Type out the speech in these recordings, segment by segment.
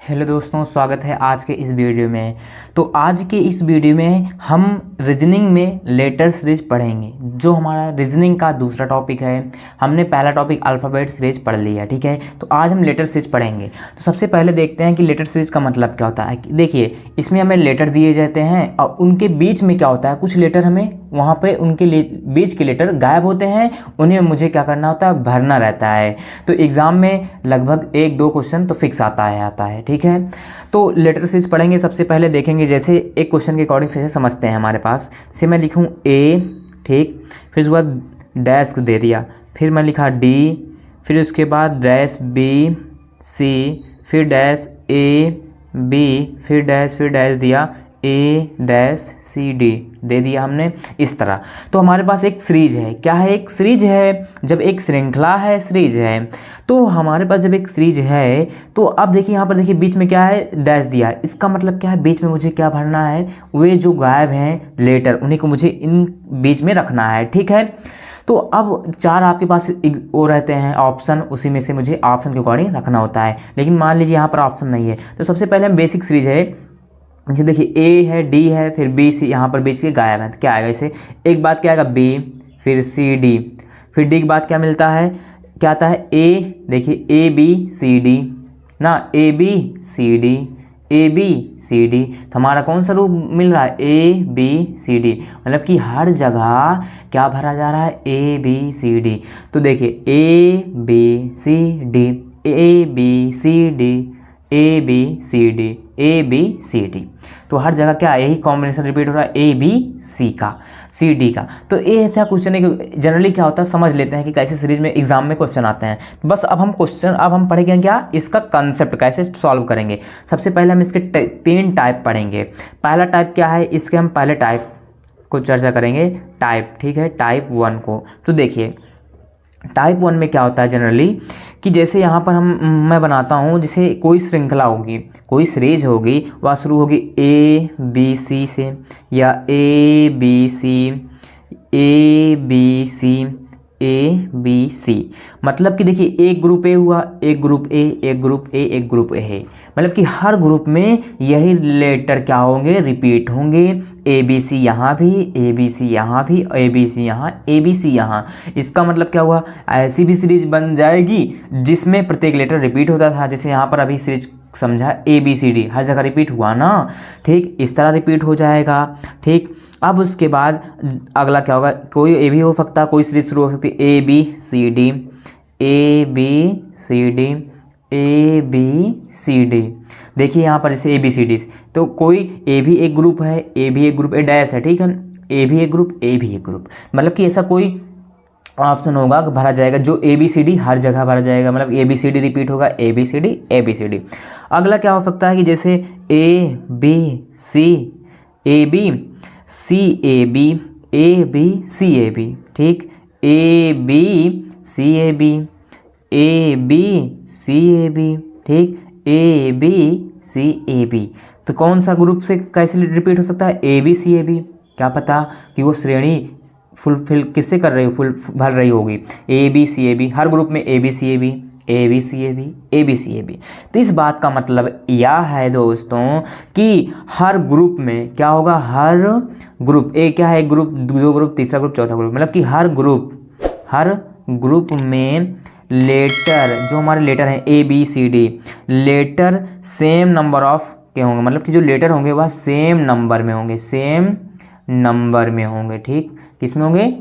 Hello दोस्तों, स्वागत है आज के इस वीडियो में। तो आज के इस वीडियो में हम रीजनिंग में लेटर सीरीज पढ़ेंगे, जो हमारा रीजनिंग का दूसरा टॉपिक है। हमने पहला टॉपिक अल्फ़ाबेट सीरीज पढ़ लिया, ठीक है। तो आज हम लेटर सीरीज पढ़ेंगे। तो सबसे पहले देखते हैं कि लेटर सीरीज का मतलब क्या होता है। देखिए, इसमें हमें लेटर दिए जाते हैं और उनके बीच में क्या होता है, कुछ लेटर हमें वहाँ पे उनके बीच के लेटर गायब होते हैं, उन्हें मुझे क्या करना होता है, भरना रहता है। तो एग्ज़ाम में लगभग 1-2 क्वेश्चन तो फिक्स आता है, ठीक है। तो लेटर सीरीज पढ़ेंगे। सबसे पहले देखेंगे, जैसे एक क्वेश्चन के अकॉर्डिंग से समझते हैं। हमारे पास जैसे मैं लिखूँ ए, ठीक, फिर उसके बाद डैश दे दिया, फिर मैं लिखा डी, फिर उसके बाद डैश बी सी, फिर डैश ए बी, फिर डैश दिया ए डैश सी डी दे दिया हमने, इस तरह। तो हमारे पास एक सीरीज है। क्या है? एक सीरीज है। जब एक श्रृंखला है, सीरीज है, तो हमारे पास जब एक सीरीज है तो अब देखिए यहाँ पर, देखिए बीच में क्या है, डैश दिया है। इसका मतलब क्या है, बीच में मुझे क्या भरना है, वे जो गायब हैं लेटर, उन्हीं को मुझे इन बीच में रखना है, ठीक है। तो अब 4 आपके पास वो रहते हैं ऑप्शन, उसी में से मुझे ऑप्शन के अकॉर्डिंग रखना होता है। लेकिन मान लीजिए यहाँ पर ऑप्शन नहीं है, तो सबसे पहले हम बेसिक सीरीज है, जी देखिए ए है, डी है, फिर बी सी, यहाँ पर बीच के गायब है, तो क्या आएगा इसे, एक बात क्या आएगा बी, फिर सी डी, फिर डी के बाद क्या मिलता है, क्या आता है ए, देखिए ए बी सी डी ना, A B C D, A B C D. तो हमारा कौन सा रूप मिल रहा है, ए बी सी डी, मतलब कि हर जगह क्या भरा जा रहा है, ए बी सी डी। तो देखिए A B C D, A B C D, A B C D, A B C D. तो हर जगह क्या यही कॉम्बिनेशन रिपीट हो रहा है, ए बी सी का, सी डी का। तो ये था क्वेश्चन। जनरली क्या होता है, समझ लेते हैं कि कैसे सीरीज में एग्जाम में क्वेश्चन आते हैं। बस अब हम पढ़ेंगे क्या, इसका कंसेप्ट कैसे सॉल्व करेंगे। सबसे पहले हम इसके 3 टाइप पढ़ेंगे। पहला टाइप क्या है, इसके हम पहले टाइप को चर्चा करेंगे, टाइप, ठीक है, टाइप 1 को। तो देखिए टाइप 1 में क्या होता है जनरली, कि जैसे यहाँ पर मैं बनाता हूँ, जैसे कोई श्रृंखला होगी, कोई सीरीज होगी, वह शुरू होगी ए बी सी से, या A B C, A B C, A B C. मतलब कि देखिए एक ग्रुप ए हुआ, एक ग्रुप ए, एक ग्रुप ए, एक ग्रुप ए है। मतलब कि हर ग्रुप में यही लेटर क्या होंगे, रिपीट होंगे। ए बी सी यहाँ भी, ए बी सी यहाँ भी, ए बी सी यहाँ, ए बी सी यहाँ। इसका मतलब क्या हुआ, ऐसी भी सीरीज बन जाएगी जिसमें प्रत्येक लेटर रिपीट होता था। जैसे यहाँ पर अभी सीरीज समझा, ए बी सी डी हर जगह रिपीट हुआ ना, ठीक, इस तरह रिपीट हो जाएगा, ठीक। अब उसके बाद अगला क्या होगा, कोई ए भी हो सकता है, कोई सीरीज शुरू हो सकती है A B C D, A B C D, A B C D. देखिए यहाँ पर जैसे ए बी सी डी, तो कोई ए भी एक ग्रुप है, ए भी एक ग्रुप, ए डैश है, ठीक है, ए भी एक ग्रुप, ए भी एक ग्रुप। मतलब कि ऐसा कोई ऑप्शन होगा कि भरा जाएगा जो ए बी सी डी हर जगह भरा जाएगा, मतलब A B C D repeat होगा, A B C D, A B C D. अगला क्या हो सकता है कि जैसे A B C, A B C, A B, A B C, A B, ठीक, A B C, A B, A B C, A B, ठीक, A B C, A B. तो कौन सा ग्रुप से कैसे रिपीट हो सकता है, A B C, A B. क्या पता कि वो श्रेणी फुलफिल किससे कर रही हो, भर रही होगी, A B C, A B, हर ग्रुप में A B C, A B, A B C, A B, A B C, A B. तो इस बात का मतलब यह है दोस्तों कि हर ग्रुप में क्या होगा, हर ग्रुप, ए क्या है, एक ग्रुप, 2 ग्रुप, तीसरा ग्रुप, चौथा ग्रुप, मतलब कि हर ग्रुप में लेटर, जो हमारे लेटर हैं A B C D, letter same number of के होंगे। मतलब कि जो लेटर होंगे वह सेम नंबर में होंगे, सेम नंबर में होंगे, ठीक, किस में होंगे,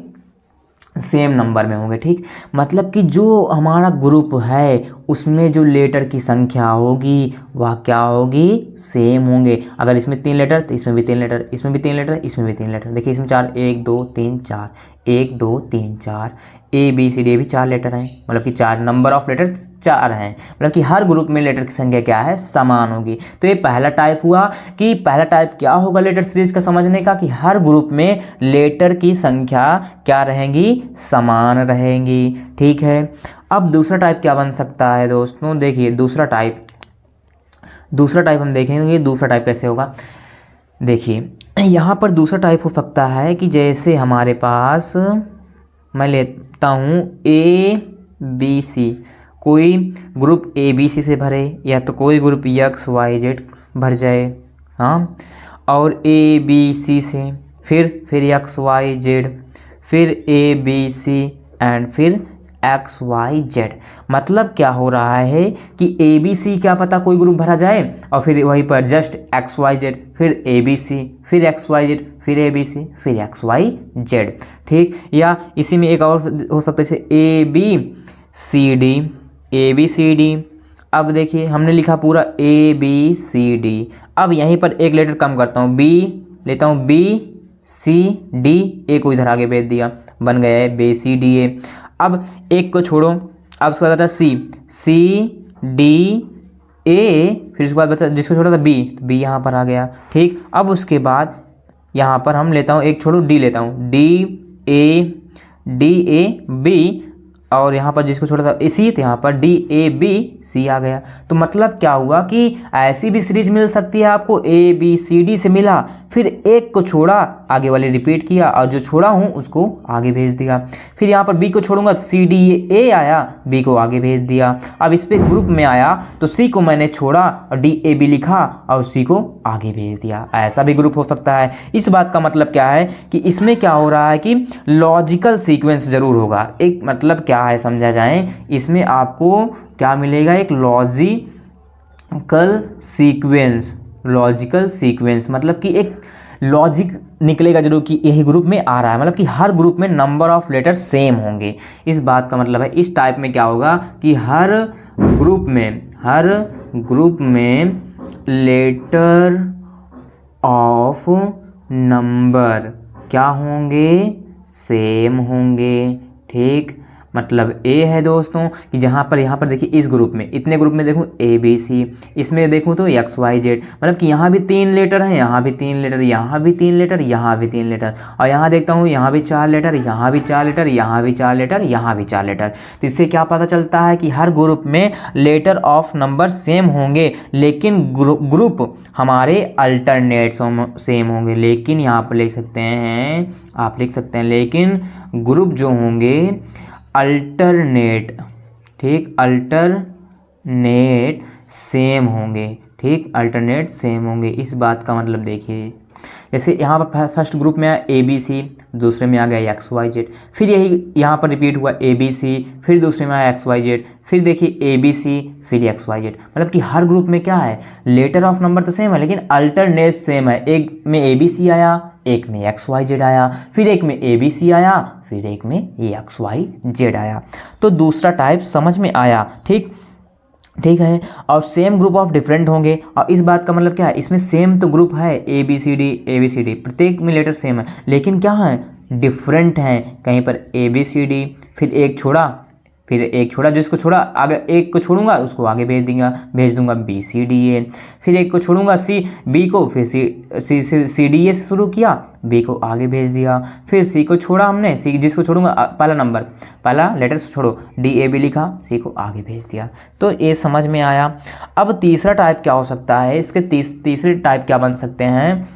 सेम नंबर में होंगे, ठीक। मतलब कि जो हमारा ग्रुप है उसमें जो लेटर की संख्या होगी वह क्या होगी, सेम होंगे। अगर इसमें 3 लेटर तो इसमें भी 3 लेटर, इसमें भी 3 लेटर, इसमें भी 3 लेटर। देखिए इसमें 4, 1 2 3 4, 1 2 3 4, ए बी सी डी भी 4 लेटर हैं, मतलब कि 4 नंबर ऑफ लेटर 4 हैं। मतलब कि हर ग्रुप में लेटर की संख्या क्या है, समान होगी। तो ये पहला टाइप हुआ कि पहला टाइप क्या होगा लेटर सीरीज का समझने का, कि हर ग्रुप में लेटर की संख्या क्या रहेंगी, समान रहेंगी, ठीक है। अब दूसरा टाइप क्या बन सकता है दोस्तों, देखिए दूसरा टाइप हम देखेंगे दूसरा टाइप कैसे होगा। देखिए यहाँ पर दूसरा टाइप हो सकता है कि जैसे हमारे पास मैं लेता हूँ ए बी सी, कोई ग्रुप ए बी सी से भरे या तो कोई ग्रुप एक्स वाई जेड भर जाए, हाँ, और ए बी सी से फिर एक्स वाई जेड, फिर ए बी सी एंड फिर एक्स वाई जेड। मतलब क्या हो रहा है कि ए बी सी क्या पता कोई ग्रुप भरा जाए और फिर वहीं पर जस्ट एक्स वाई जेड, फिर ए बी सी, फिर एक्स वाई जेड, फिर ए बी सी, फिर एक्स वाई जेड, ठीक। या इसी में एक और हो सकता है जैसे A B C D, A B C D. अब देखिए हमने लिखा पूरा ए बी सी डी, अब यहीं पर एक लेटर कम करता हूँ, बी लेता हूँ, बी सी डी, ए को इधर आगे भेज दिया, बन गया है बी सी डी ए। अब एक को छोड़ो, अब उसके बाद आता सी, सी डी ए, फिर उसके बाद बचा जिसको छोड़ा था बी, तो बी यहाँ पर आ गया, ठीक। अब उसके बाद यहाँ पर हम लेता हूँ, एक छोड़ो, डी लेता हूँ, डी ए बी, और यहाँ पर जिसको छोड़ा था सी, तो यहाँ पर डी ए बी सी आ गया। तो मतलब क्या हुआ कि ऐसी भी सीरीज मिल सकती है आपको, ए बी सी डी से मिला, फिर एक को छोड़ा, आगे वाले रिपीट किया, और जो छोड़ा हूँ उसको आगे भेज दिया। फिर यहाँ पर बी को छोड़ूंगा तो सी डी ए आया, बी को आगे भेज दिया। अब इस पे ग्रुप में आया तो सी को मैंने छोड़ा और डी ए बी लिखा और सी को आगे भेज दिया। ऐसा भी ग्रुप हो सकता है। इस बात का मतलब क्या है कि इसमें क्या हो रहा है कि लॉजिकल सीक्वेंस जरूर होगा। एक मतलब क्या है समझा जाए, इसमें आपको क्या मिलेगा, एक लॉजिकल सीक्वेंस। लॉजिकल सीक्वेंस मतलब कि एक लॉजिक निकलेगा जरूर कि यही ग्रुप में आ रहा है, मतलब कि हर ग्रुप में नंबर ऑफ लेटर सेम होंगे। इस बात का मतलब है इस टाइप में क्या होगा कि हर ग्रुप में लेटर ऑफ नंबर क्या होंगे, सेम होंगे, ठीक। मतलब ए है दोस्तों कि जहाँ पर यहाँ पर देखिए इस ग्रुप में, इतने ग्रुप में देखूँ ए बी सी, इसमें देखूँ तो एक्स वाई जेड, मतलब कि यहाँ भी 3 लेटर हैं, यहाँ भी 3 लेटर, यहाँ भी 3 लेटर, यहाँ भी 3 लेटर, और यहाँ देखता हूँ यहाँ भी 4 लेटर, यहाँ भी 4 लेटर, यहाँ भी 4 लेटर, यहाँ भी 4 लेटर। तो इससे क्या पता चलता है कि हर ग्रुप में लेटर ऑफ नंबर सेम होंगे, लेकिन ग्रुप हमारे अल्टरनेट सेम होंगे। लेकिन यहाँ पर लिख सकते हैं, आप लिख सकते हैं, लेकिन ग्रुप जो होंगे अल्टरनेट, ठीक, अल्टरनेट सेम होंगे, ठीक, अल्टरनेट सेम होंगे। इस बात का मतलब देखिए, जैसे यहाँ पर फर्स्ट ग्रुप में आया ए बी सी, दूसरे में आ गया एक्स वाई जेड, फिर यही यहाँ पर रिपीट हुआ ए बी सी, फिर दूसरे में आया एक्स वाई जेड, फिर देखिए ए बी सी, फिर एक्स वाई जेड। मतलब कि हर ग्रुप में क्या है, लेटर ऑफ नंबर तो सेम है लेकिन अल्टरनेट सेम है। एक में ए बी सी आया, एक में एक्स वाई जेड आया, फिर एक में ए बी सी आया, फिर एक में एक्स वाई जेड आया। तो दूसरा टाइप समझ में आया, ठीक है। और सेम ग्रुप ऑफ डिफरेंट होंगे, और इस बात का मतलब क्या है, इसमें सेम तो ग्रुप है ए बी सी डी, प्रत्येक में लेटर सेम है, लेकिन क्या है, डिफरेंट हैं। कहीं पर ए बी सी डी, फिर एक छोड़ा, जिसको छोड़ा आगे, एक को छोड़ूंगा उसको आगे भेज दूंगा बी सी डी ए, फिर एक को छोड़ूंगा सी बी को, फिर सी डी ए से शुरू किया, बी को आगे भेज दिया, फिर सी को छोड़ा हमने, सी जिसको छोड़ूंगा पहला लेटर छोड़ो, डी ए बी लिखा, सी को आगे भेज दिया। तो ये समझ में आया। अब तीसरा टाइप क्या हो सकता है, इसके तीसरे टाइप क्या बन सकते हैं,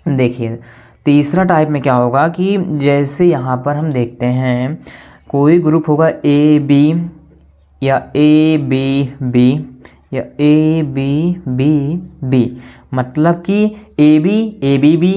देखिए तीसरा टाइप में क्या होगा कि जैसे यहाँ पर हम देखते हैं कोई ग्रुप होगा ए बी या ए बी बी या ए बी बी बी, मतलब कि ए बी बी,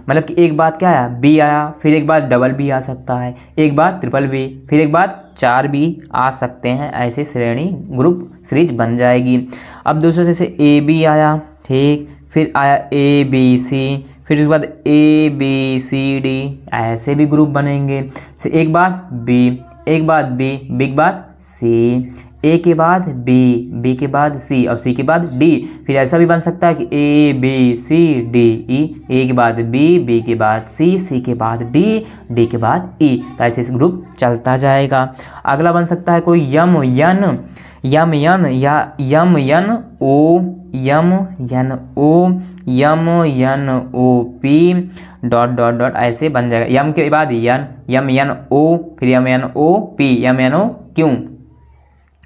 मतलब कि एक बात क्या आया, बी आया, फिर एक बात डबल बी आ सकता है, एक बात ट्रिपल बी, फिर एक बात 4 बी आ सकते हैं। ऐसे श्रेणी ग्रुप सीरीज बन जाएगी। अब दूसरे जैसे ए बी आया, ठीक, फिर आया ए बी सी, फिर उसके बाद ए बी सी डी, ऐसे भी ग्रुप बनेंगे। एक बात बी, एक बात बी, बी के बाद सी, ए के बाद बी, बी के बाद सी और सी के बाद डी। फिर ऐसा भी बन सकता है कि ए बी सी डी ई, ए के बाद बी, बी के बाद सी, सी के बाद डी, डी के बाद ई। तो ऐसे ग्रुप चलता जाएगा। अगला बन सकता है कोई यम यन या यम यन ओ पी डॉट ऐसे बन जाएगा। यम के बाद यम यन ओ, फिर यम यन ओ पी, यम यन ओ क्यों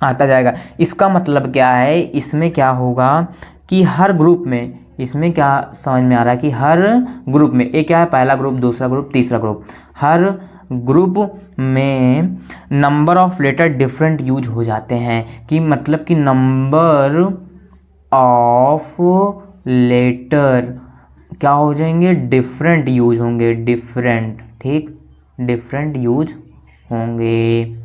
आता जाएगा। इसका मतलब क्या है, इसमें क्या होगा कि हर ग्रुप में, इसमें क्या समझ में आ रहा है कि हर ग्रुप में एक क्या है, पहला ग्रुप, दूसरा ग्रुप, तीसरा ग्रुप, हर ग्रुप में number of letter different use हो जाते हैं, कि मतलब कि नंबर ऑफ लेटर क्या हो जाएंगे, डिफरेंट यूज होंगे, डिफरेंट, ठीक, डिफरेंट यूज होंगे।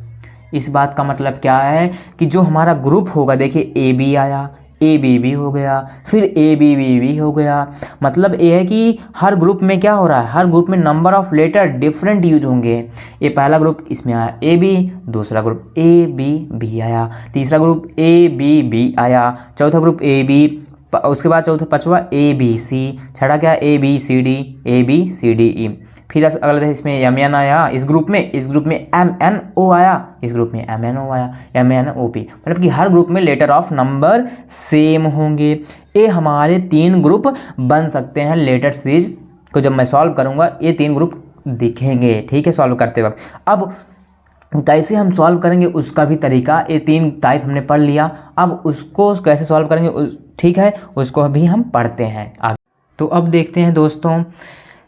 इस बात का मतलब क्या है कि जो हमारा ग्रुप होगा, देखिए ए बी आया, ए बी भी हो गया, फिर ए बी बी भी हो गया, मतलब ये है कि हर ग्रुप में क्या हो रहा है, हर ग्रुप में number of letter different use होंगे। ये पहला ग्रुप इसमें आया ए बी, दूसरा ग्रुप ए बी बी आया, तीसरा ग्रुप ए बी बी आया, चौथा ग्रुप ए बी, उसके बाद चौथा पांचवा ए बी सी, छठा क्या A B C D, A B C D E, फिर अगला इसमें एम एन आया, इस ग्रुप में एम एन ओ आया, इस ग्रुप में एम एन ओ आया, एम एन ओ पी, मतलब कि हर ग्रुप में लेटर ऑफ नंबर सेम होंगे। ये हमारे 3 ग्रुप बन सकते हैं लेटर सीरीज को, जब मैं सॉल्व करूंगा ये 3 ग्रुप दिखेंगे, ठीक है, सॉल्व करते वक्त। अब कैसे हम सॉल्व करेंगे उसका भी तरीका, ये 3 टाइप हमने पढ़ लिया, अब उसको कैसे सॉल्व करेंगे, ठीक है, उसको अभी हम पढ़ते हैं आगे। तो अब देखते हैं दोस्तों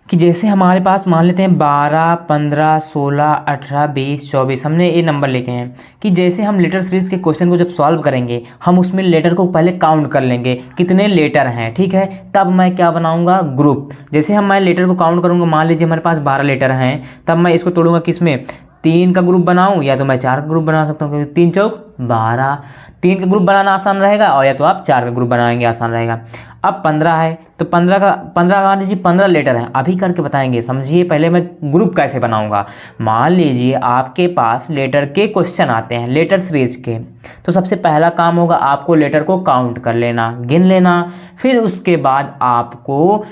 कि जैसे हमारे पास मान लेते हैं 12, 15, 16, 18, 20, 24, हमने ये नंबर लेके हैं कि जैसे हम लेटर सीरीज के क्वेश्चन को जब सॉल्व करेंगे हम उसमें लेटर को पहले काउंट कर लेंगे कितने लेटर हैं, ठीक है, तब मैं क्या बनाऊंगा, ग्रुप। जैसे मैं लेटर को काउंट करूंगा, मान लीजिए हमारे पास 12 लेटर हैं, तब मैं इसको तोड़ूंगा किस में, 3 का ग्रुप बनाऊं या तो मैं 4 का ग्रुप बना सकता हूँ, क्योंकि 3 चौक 12, 3 का ग्रुप बनाना आसान रहेगा, और या तो आप 4 का ग्रुप बनाएंगे, आसान रहेगा। अब 15 है तो 15 मान लीजिए 15 लेटर हैं, अभी करके बताएंगे, समझिए पहले मैं ग्रुप कैसे बनाऊंगा। मान लीजिए आपके पास लेटर के क्वेश्चन आते हैं लेटर सीरीज के, तो सबसे पहला काम होगा आपको लेटर को काउंट कर लेना, गिन लेना, फिर उसके बाद आपको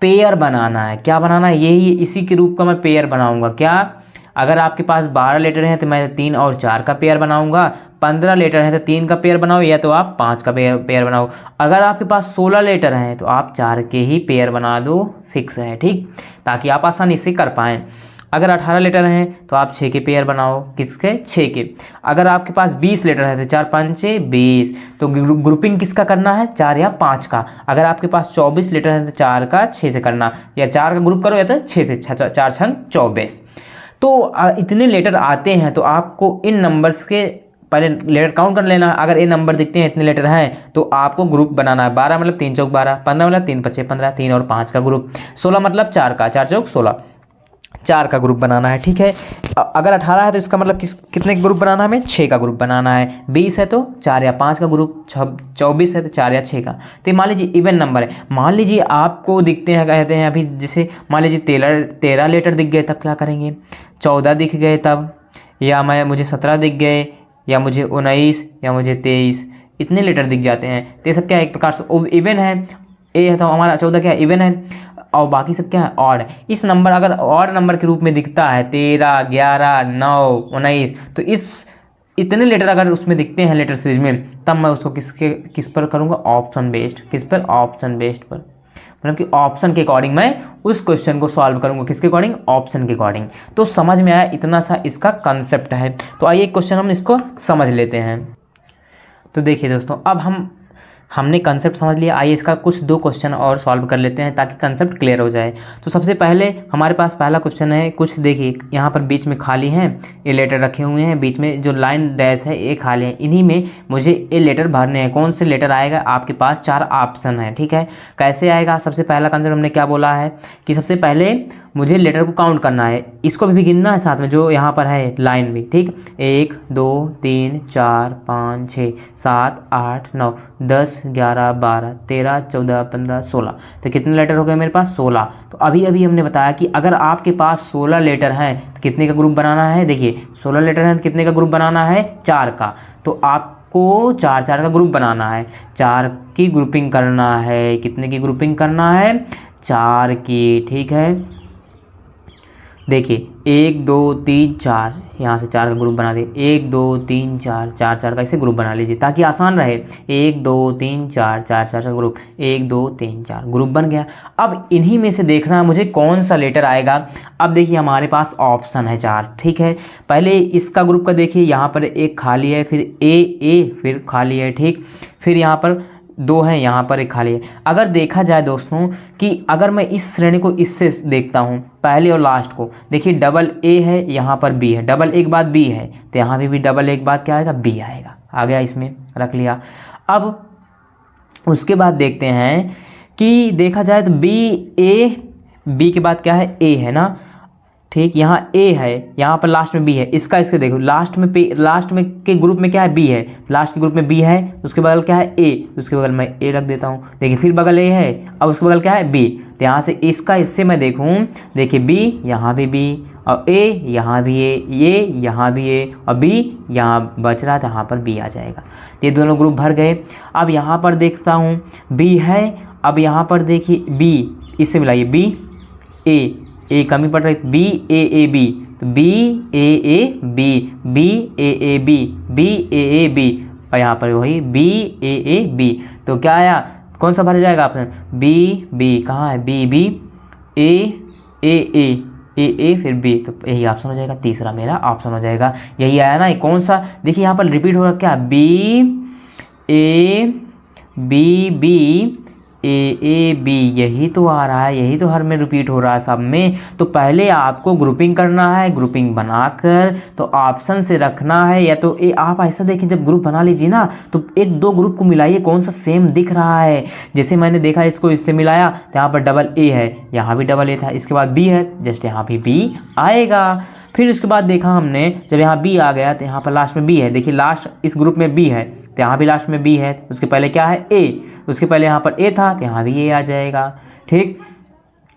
पेयर बनाना है। क्या बनाना है, यही इसी के रूप का मैं पेयर बनाऊंगा। क्या, अगर आपके पास 12 लेटर हैं तो मैं 3 और 4 का पेयर बनाऊंगा, 15 लेटर हैं तो 3 का पेयर बनाओ या तो आप 5 का पेयर बनाओ। अगर आपके पास 16 लेटर हैं तो आप 4 के ही पेयर बना दो, फिक्स है, ठीक, ताकि आप आसानी से कर पाएँ। अगर 18 लेटर हैं तो आप 6 के पेयर बनाओ, किसके, 6 के। अगर आपके पास 20 लेटर हैं तो 4 5 6 20, तो ग्रुपिंग किसका करना है, 4 या 5 का। अगर आपके पास 24 लेटर हैं तो 4 का 6 से करना, या 4 का ग्रुप करो या तो 6 से, 4 6 24। तो इतने लेटर आते हैं तो आपको इन नंबर्स के पहले लेटर काउंट कर लेना। अगर ये नंबर दिखते हैं इतने लेटर हैं तो आपको ग्रुप बनाना है। 12 मतलब 3 चौक 12, 15 मतलब 3 5 15, 3 और 5 का ग्रुप, 16 मतलब 4 का, 4 चौक 16, 4 का ग्रुप बनाना है, ठीक है। अगर 18 है तो इसका मतलब कितने ग्रुप बनाना है, हमें 6 का ग्रुप बनाना है। 20 है तो 4 या 5 का ग्रुप, 24 है तो 4 या 6 का। तो मान लीजिए इवन नंबर है, मान लीजिए आपको दिखते हैं, कहते हैं अभी जैसे मान लीजिए 13 लेटर दिख गए, तब क्या करेंगे, 14 दिख गए तब, या मुझे 17 दिख गए, या मुझे 19, या मुझे 23, इतने लेटर दिख जाते हैं। तो ये सब क्या है, एक प्रकार से इवन है। ए है तो हमारा 14 क्या है, इवन है, और बाकी सब क्या है, ऑड। इस नंबर अगर ऑड नंबर के रूप में दिखता है 13, 11, 9, 19, तो इतने लेटर अगर उसमें दिखते हैं लेटर सीरीज में, तब मैं उसको किस पर करूँगा, ऑप्शन बेस्ड। किस पर, ऑप्शन बेस्ड पर, मतलब कि ऑप्शन के अकॉर्डिंग मैं उस क्वेश्चन को सॉल्व करूंगा। किसके अकॉर्डिंग, ऑप्शन के अकॉर्डिंग। तो समझ में आया, इतना सा इसका कंसेप्ट है। तो आइए क्वेश्चन हम इसको समझ लेते हैं। तो देखिए दोस्तों, अब हमने कंसेप्ट समझ लिया, आइए इसका कुछ 2 क्वेश्चन और सॉल्व कर लेते हैं ताकि कंसेप्ट क्लियर हो जाए। तो सबसे पहले हमारे पास पहला क्वेश्चन है, कुछ देखिए यहाँ पर बीच में खाली हैं, ये लेटर रखे हुए हैं, बीच में जो लाइन डैश है ये खाली है, इन्हीं में मुझे ये लेटर भरने हैं। कौन से लेटर आएगा, आपके पास 4 ऑप्शन है, ठीक है। कैसे आएगा, सबसे पहला कंसेप्ट हमने क्या बोला है कि सबसे पहले मुझे लेटर को काउंट करना है, इसको भी गिनना है साथ में, जो यहाँ पर है लाइन भी, ठीक। 1 2 3 4 5 6 7 8 9 10 11 12 13 14 15 16। तो कितने लेटर हो गए मेरे पास, 16। तो अभी हमने बताया कि अगर आपके पास 16 लेटर हैं तो कितने का ग्रुप बनाना है। देखिए 16 लेटर हैं तो कितने का ग्रुप बनाना है, 4 का। तो आपको 4 का ग्रुप बनाना है, 4 की ग्रुपिंग करना है। कितने की ग्रुपिंग करना है, 4 की, ठीक है। देखिए 1 2 3 4, यहाँ से 4 का ग्रुप बना दिए, 1 2 3 4 4 का इसे ग्रुप बना लीजिए ताकि आसान रहे। 1 2 3 4 4 का ग्रुप, 1 2 3 4 ग्रुप बन गया। अब इन्हीं में से देखना है मुझे कौन सा लेटर आएगा। अब देखिए हमारे पास ऑप्शन है 4, ठीक है। पहले इसका ग्रुप का देखिए, यहाँ पर एक खाली है, फिर ए फिर खाली है, ठीक। फिर यहाँ पर दो हैं, यहाँ पर एक खाली है। अगर देखा जाए दोस्तों कि अगर मैं इस श्रेणी को इससे देखता हूँ, पहले और लास्ट को, देखिए डबल ए है, यहाँ पर बी है, डबल ए के बाद बी है, तो यहाँ भी डबल ए के बाद क्या आएगा, बी आएगा। आ गया, इसमें रख लिया। अब उसके बाद देखते हैं कि देखा जाए तो बी के बाद क्या है, ए है ना, ठीक, यहाँ ए है, यहाँ पर लास्ट में बी है, इसका इसके देखो लास्ट में के ग्रुप में क्या है, बी है, लास्ट के ग्रुप में बी है, उसके बगल क्या है, ए, उसके बगल में ए रख देता हूँ। देखिए फिर बगल ए है, अब उसके बगल क्या है, बी, तो यहाँ से इसका इससे मैं देखूँ, देखिए बी, यहाँ भी बी, और ए यहाँ भी ए यहाँ भी ए, और बी यहाँ बच रहा था, यहाँ पर बी आ जाएगा। ये दोनों ग्रुप भर गए। अब यहाँ पर देखता हूँ बी है, अब यहाँ पर देखिए बी, इससे मिलाइए बी ए कमी पड़ रही, बी ए बी, तो B A B, B A B, B A B, और यहाँ पर वही बी ए बी, तो क्या आया, कौन सा भर जाएगा ऑप्शन, बी कहाँ है, बी ए फिर बी, तो यही ऑप्शन हो जाएगा, तीसरा मेरा ऑप्शन हो जाएगा। यही आया ना, कौन सा, देखिए यहाँ पर रिपीट हो रहा क्या, बी ए बी, यही तो आ रहा है, यही तो हर में रिपीट हो रहा है सब में। तो पहले आपको ग्रुपिंग करना है, ग्रुपिंग बनाकर तो ऑप्शन से रखना है, या तो आप ऐसा देखिए, जब ग्रुप बना लीजिए ना तो एक दो ग्रुप को मिलाइए, कौन सा सेम दिख रहा है। जैसे मैंने देखा इसको इससे मिलाया तो यहाँ पर डबल ए है, यहाँ भी डबल ए था, इसके बाद बी है, जस्ट यहाँ भी बी आएगा। फिर उसके बाद देखा हमने, जब यहाँ बी आ गया तो यहाँ पर लास्ट में बी है, देखिए लास्ट इस ग्रुप में बी है, तो यहाँ भी लास्ट में बी है, उसके पहले क्या है, ए, उसके पहले यहाँ पर ए था, तो यहाँ भी ए आ जाएगा, ठीक।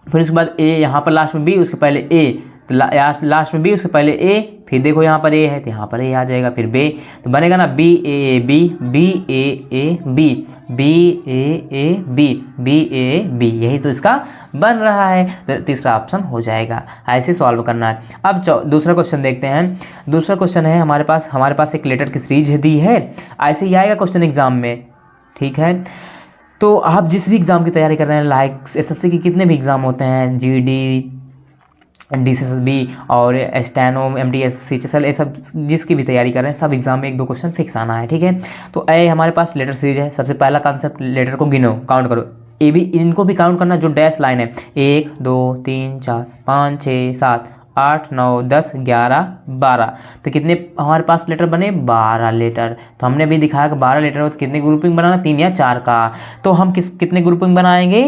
फिर उसके बाद ए, यहाँ पर लास्ट में बी, उसके पहले ए, तो लास्ट में बी, उसके पहले ए, फिर देखो यहाँ पर ए है, तो यहाँ पर ए आ जाएगा, फिर बी, तो बनेगा ना B A B, B A B, B A B, B A B, यही तो इसका बन रहा है, तो तीसरा ऑप्शन हो जाएगा। ऐसे सॉल्व करना है। अब दूसरा क्वेश्चन देखते हैं। दूसरा क्वेश्चन है हमारे पास एक लेटर की सीरीज दी है, ऐसे ही आएगा क्वेश्चन एग्जाम में, ठीक है। तो आप जिस भी एग्ज़ाम की तैयारी कर रहे हैं, लाइक एसएससी के कितने भी एग्ज़ाम होते हैं, जीडी, डीसीएसबी और स्टेनो, एमटीएस, सीएचएसएल, ये सब जिसकी भी तैयारी कर रहे हैं, सब एग्जाम में एक दो क्वेश्चन फिक्स आना है, ठीक है। तो ए हमारे पास लेटर सीरीज है। सबसे पहला कॉन्सेप्ट, लेटर को गिनो, काउंट करो, ए भी इनको भी काउंट करना, जो डैश लाइन है, 1 2 3 4 5 6 7 8 9 10 11 12, तो कितने हमारे पास लेटर बने, 12 लेटर। तो हमने भी दिखाया कि 12 लेटर हो तो कितने ग्रुपिंग बनाना, 3 या 4 का। तो हम कितने ग्रुपिंग बनाएंगे,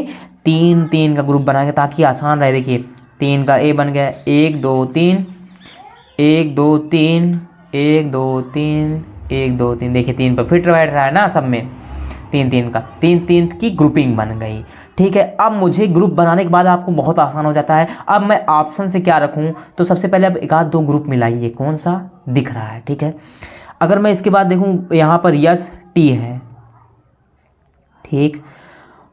3 का ग्रुप बनाएंगे ताकि आसान रहे। देखिए 3 का ए बन गया, 1 2 3 1 2 3 1 2 3 1 2 3, देखिए 3 पर फिट बैठ रहा है ना सब में, 3 का 3 की ग्रुपिंग बन गई, ठीक है। अब मुझे ग्रुप बनाने के बाद आपको बहुत आसान हो जाता है। अब मैं ऑप्शन से क्या रखूं, तो सबसे पहले अब एक आध दो ग्रुप मिलाइए, कौन सा दिख रहा है, ठीक है। अगर मैं इसके बाद देखूं, यहाँ पर यस टी है, ठीक।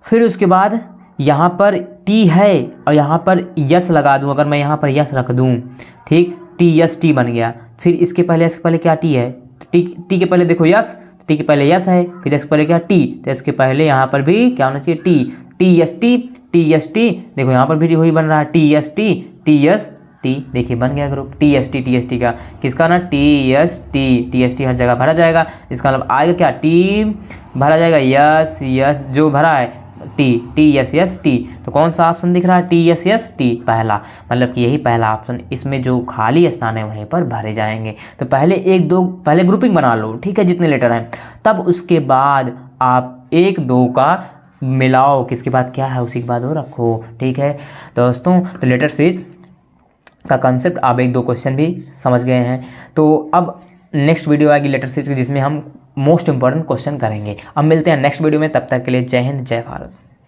फिर उसके बाद यहाँ पर टी है और यहाँ पर यस लगा दूं, अगर मैं यहाँ पर यस रख दूं, ठीक, टी यस टी बन गया। फिर इसके पहले क्या टी है, टी के पहले देखो यस, टी के पहले यस है, फिर इसके पहले क्या टी, तो इसके पहले यहाँ पर भी क्या होना चाहिए, टी एस टी, देखो यहाँ पर भी वही बन रहा है, टी एस टी, देखिए बन गया ग्रुप टी एस टी का, किसका ना, टी एस टी हर जगह भरा जाएगा। इसका मतलब आएगा क्या, टी भरा जाएगा, यस जो भरा है टी एस टी, तो कौन सा ऑप्शन दिख रहा है, टी एस टी, पहला, मतलब कि यही पहला ऑप्शन, इसमें जो खाली स्थान है वहीं पर भरे जाएंगे। तो पहले ग्रुपिंग बना लो, ठीक है, जितने लेटर हैं, तब उसके बाद आप 1 2 का मिलाओ, किसके बाद क्या है उसी के बाद वो रखो, ठीक है दोस्तों। तो लेटर सीरीज का कंसेप्ट आप 1 2 क्वेश्चन भी समझ गए हैं। तो अब नेक्स्ट वीडियो आएगी लेटर सीरीज की, जिसमें हम मोस्ट इंपॉर्टेंट क्वेश्चन करेंगे। अब मिलते हैं नेक्स्ट वीडियो में, तब तक के लिए जय हिंद जय भारत।